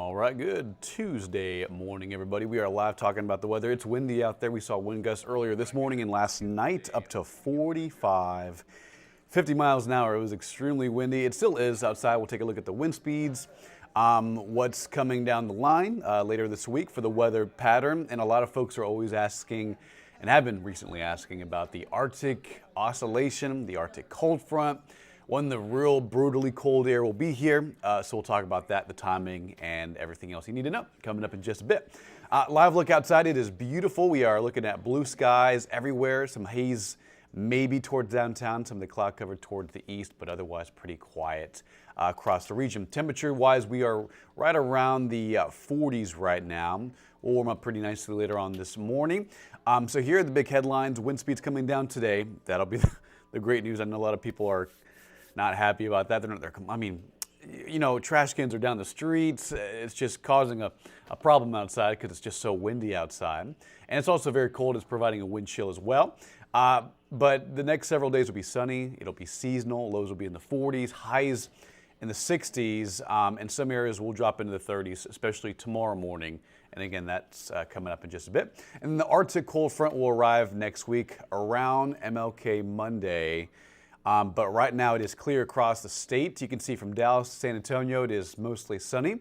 All right, good Tuesday morning, everybody. We are live talking about the weather. It's windy out there. We saw wind gusts earlier this morning and last night up to 45, 50 miles an hour. It was extremely windy. It still is outside. We'll take a look at the wind speeds, what's coming down the line later this week for the weather pattern. And a lot of folks are always asking and have been recently asking about the Arctic oscillation, the Arctic cold front, when the real brutally cold air will be here. So we'll talk about that, the timing, and everything else you need to know coming up in just a bit. Live look outside. It is beautiful. We are looking at blue skies everywhere. Some haze maybe towards downtown, some of the cloud cover towards the east, but otherwise pretty quiet across the region. Temperature-wise, we are right around the 40s right now. We'll warm up pretty nicely later on this morning. So here are the big headlines. Wind speeds coming down today. That'll be the great news. I know a lot of people are not happy about that. I mean, you know, trash cans are down the streets. It's just causing a problem outside because it's just so windy outside. And it's also very cold. It's providing a wind chill as well. But the next several days will be sunny. It'll be seasonal. Lows will be in the 40s, highs in the 60s, and some areas will drop into the 30s, especially tomorrow morning. And again, that's coming up in just a bit. And the Arctic cold front will arrive next week around MLK Monday. But right now it is clear across the state. You can see from Dallas to San Antonio, it is mostly sunny.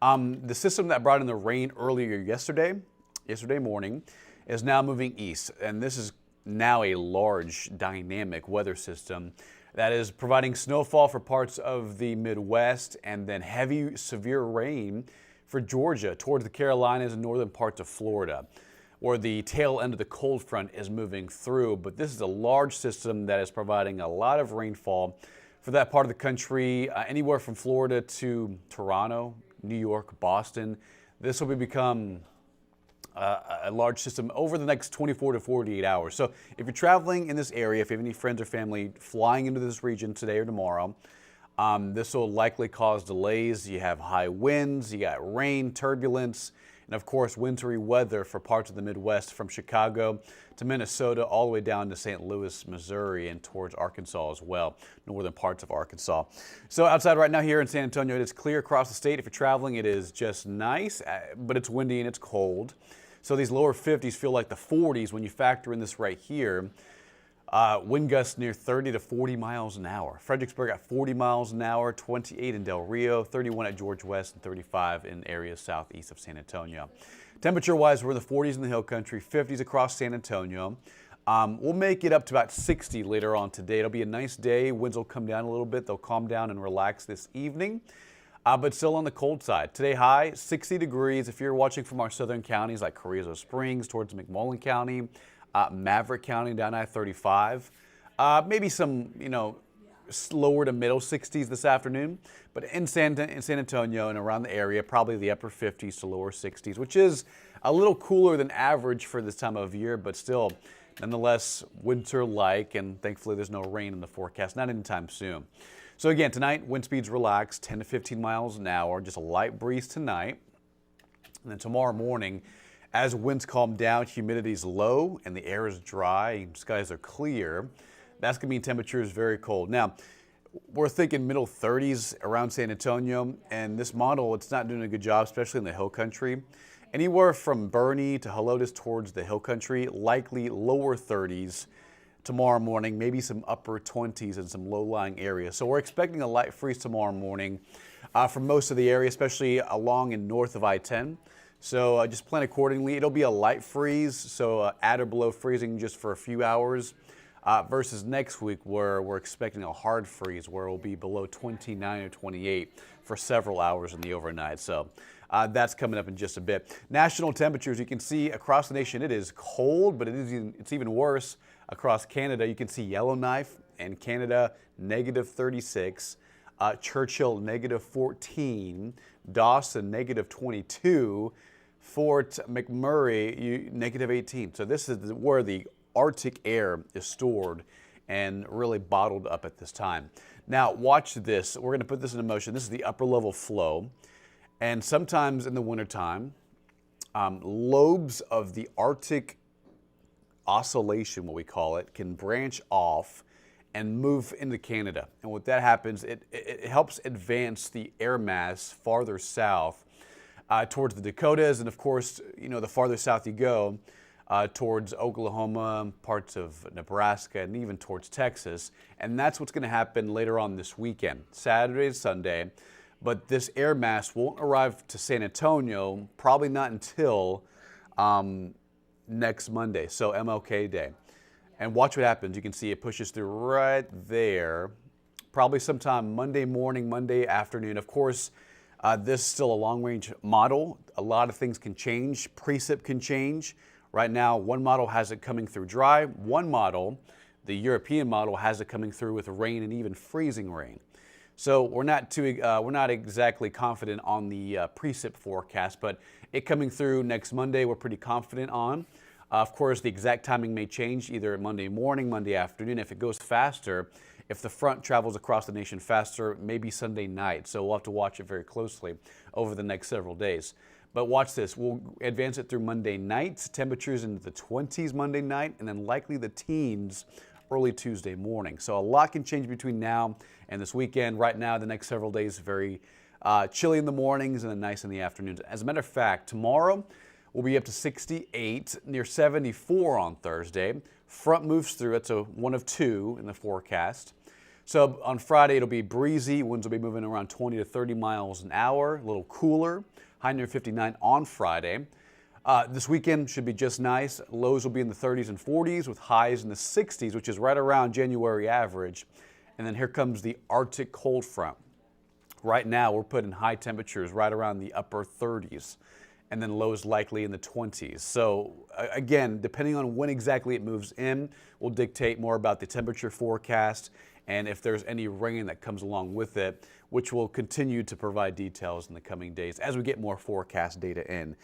The system that brought in the rain earlier yesterday morning, is now moving east. And this is now a large dynamic weather system that is providing snowfall for parts of the Midwest and then heavy, severe rain for Georgia towards the Carolinas and northern parts of Florida, where the tail end of the cold front is moving through. But this is a large system that is providing a lot of rainfall for that part of the country, anywhere from Florida to Toronto, New York, Boston. This will become a large system over the next 24 to 48 hours. So if you're traveling in this area, if you have any friends or family flying into this region today or tomorrow, this will likely cause delays. You have high winds, you got rain, turbulence, and of course, wintry weather for parts of the Midwest from Chicago to Minnesota, all the way down to St. Louis, Missouri, and towards Arkansas as well, northern parts of Arkansas. So outside right now here in San Antonio, it is clear across the state. If you're traveling, it is just nice, but it's windy and it's cold. So these lower 50s feel like the 40s when you factor in this right here. Wind gusts near 30 to 40 miles an hour. Fredericksburg at 40 miles an hour, 28 in Del Rio, 31 at George West, and 35 in areas southeast of San Antonio. Temperature-wise, we're in the 40s in the hill country, 50s across San Antonio. We'll make it up to about 60 later on today. It'll be a nice day. Winds will come down a little bit. They'll calm down and relax this evening, but still on the cold side. Today high, 60 degrees. If you're watching from our southern counties like Carrizo Springs towards McMullen County, Maverick County down I-35. Maybe some, lower to middle 60s this afternoon. But in San Antonio and around the area, probably the upper 50s to lower 60s, which is a little cooler than average for this time of year, but still nonetheless winter-like. And thankfully there's no rain in the forecast, not anytime soon. So again, tonight wind speeds relax 10 to 15 miles an hour, just a light breeze tonight. And then tomorrow morning, as winds calm down, humidity is low and the air is dry and skies are clear. That's going to mean temperatures very cold. Now, we're thinking middle 30s around San Antonio, and this model, it's not doing a good job, especially in the hill country. Anywhere from Bernie to Helotes towards the hill country, likely lower 30s tomorrow morning, maybe some upper 20s in some low-lying areas. So we're expecting a light freeze tomorrow morning for most of the area, especially along and north of I-10. So just plan accordingly. It'll be a light freeze, so at or below freezing just for a few hours, versus next week where we're expecting a hard freeze where it will be below 29 or 28 for several hours in the overnight. So that's coming up in just a bit. National temperatures, you can see across the nation it is cold, but it's even worse across Canada. You can see Yellowknife and Canada negative 36, Churchill negative 14, Dawson negative 22, Fort McMurray negative 18. So this is where the Arctic air is stored and really bottled up at this time. Now watch this. We're going to put this into motion. This is the upper level flow. And sometimes in the wintertime, lobes of the Arctic oscillation, what we call it, can branch off and move into Canada. And what that happens, it helps advance the air mass farther south towards the Dakotas, and of course, the farther south you go, towards Oklahoma, parts of Nebraska, and even towards Texas. And that's what's going to happen later on this weekend, Saturday and Sunday. But this air mass won't arrive to San Antonio, probably not until next Monday, so MLK Day. And watch what happens. You can see it pushes through right there, probably sometime Monday morning, Monday afternoon. Of course, this is still a long-range model. A lot of things can change. Precip can change. Right now, one model has it coming through dry. One model, the European model, has it coming through with rain and even freezing rain. So we're not exactly confident on the precip forecast, but it coming through next Monday, we're pretty confident on. Of course, the exact timing may change either Monday morning, Monday afternoon. If it goes faster, if the front travels across the nation faster, maybe Sunday night. So we'll have to watch it very closely over the next several days. But watch this. We'll advance it through Monday night. Temperatures into the 20s Monday night, and then likely the teens early Tuesday morning. So a lot can change between now and this weekend. Right now, the next several days, very chilly in the mornings and then nice in the afternoons. As a matter of fact, tomorrow we'll be up to 68, near 74 on Thursday. Front moves through. It's a one of two in the forecast. So on Friday, it'll be breezy. Winds will be moving around 20 to 30 miles an hour, a little cooler. High near 59 on Friday. This weekend should be just nice. Lows will be in the 30s and 40s with highs in the 60s, which is right around January average. And then here comes the Arctic cold front. Right now, we're putting high temperatures right around the upper 30s, and then lows likely in the 20s. So again, depending on when exactly it moves in, will dictate more about the temperature forecast and if there's any rain that comes along with it, which will continue to provide details in the coming days as we get more forecast data in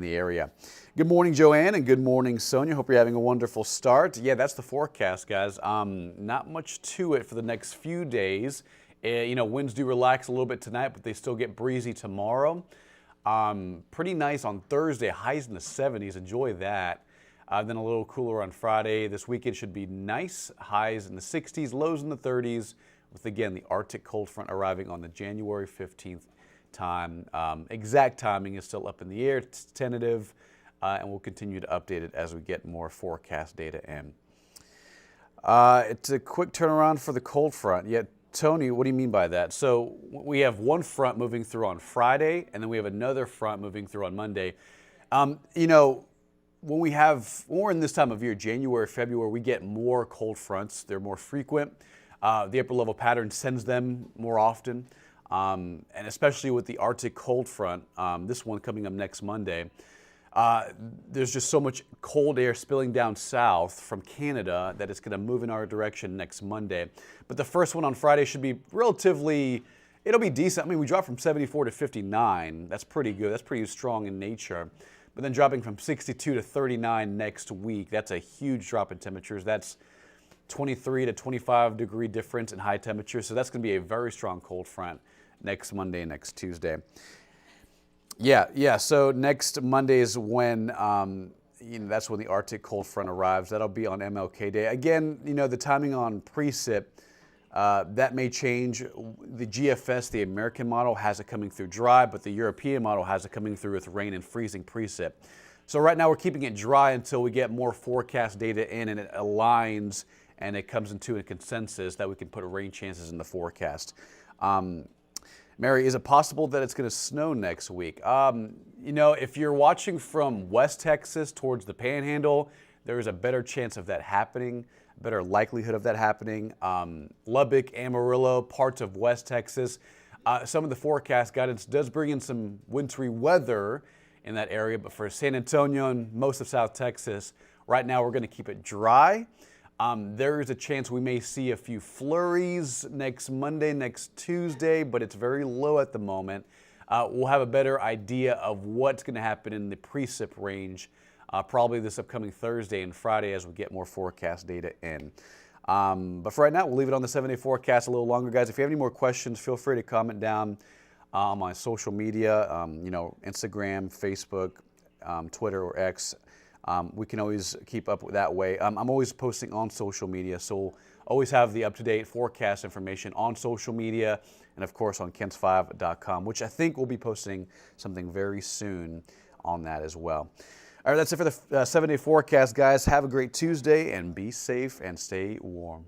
the area. Good morning, Joanne, and good morning, Sonia. Hope you're having a wonderful start. Yeah, that's the forecast, guys. Not much to it for the next few days. Winds do relax a little bit tonight, but they still get breezy tomorrow. Pretty nice on Thursday, highs in the 70s. Enjoy that. Then a little cooler on Friday. This weekend should be nice. Highs in the 60s, lows in the 30s, with, again, the Arctic cold front arriving on the January 15th time. Exact timing is still up in the air. It's tentative, and we'll continue to update it as we get more forecast data in. It's a quick turnaround for the cold front. Yet, Tony, what do you mean by that? So we have one front moving through on Friday, and then we have another front moving through on Monday. When we're in this time of year, January, February, we get more cold fronts. They're more frequent. The upper level pattern sends them more often. And especially with the Arctic cold front, this one coming up next Monday, there's just so much cold air spilling down south from Canada that it's going to move in our direction next Monday. But the first one on Friday should be it'll be decent. I mean, we dropped from 74 to 59. That's pretty good. That's pretty strong in nature. But then dropping from 62 to 39 next week, that's a huge drop in temperatures. That's 23 to 25 degree difference in high temperatures. So that's going to be a very strong cold front next Monday and next Tuesday. Yeah. So next Monday is when that's when the Arctic cold front arrives. That'll be on MLK Day. Again, the timing on precip that may change. The GFS, the American model, has it coming through dry, but the European model has it coming through with rain and freezing precip. So right now we're keeping it dry until we get more forecast data in and it aligns and it comes into a consensus that we can put rain chances in the forecast. Mary, is it possible that it's going to snow next week? If you're watching from West Texas towards the Panhandle, there is a better chance of that happening, better likelihood of that happening. Lubbock, Amarillo, parts of West Texas. Some of the forecast guidance does bring in some wintry weather in that area, but for San Antonio and most of South Texas, right now we're going to keep it dry. There is a chance we may see a few flurries next Monday, next Tuesday, but it's very low at the moment. We'll have a better idea of what's going to happen in the precip range probably this upcoming Thursday and Friday as we get more forecast data in. But for right now, we'll leave it on the 7-day forecast a little longer. Guys, if you have any more questions, feel free to comment down on my social media, Instagram, Facebook, Twitter, or X. We can always keep up that way. I'm always posting on social media, so we'll always have the up-to-date forecast information on social media and of course on kents5.com, which I think we'll be posting something very soon on that as well. All right, that's it for the 7-day forecast, guys. Have a great Tuesday and be safe and stay warm.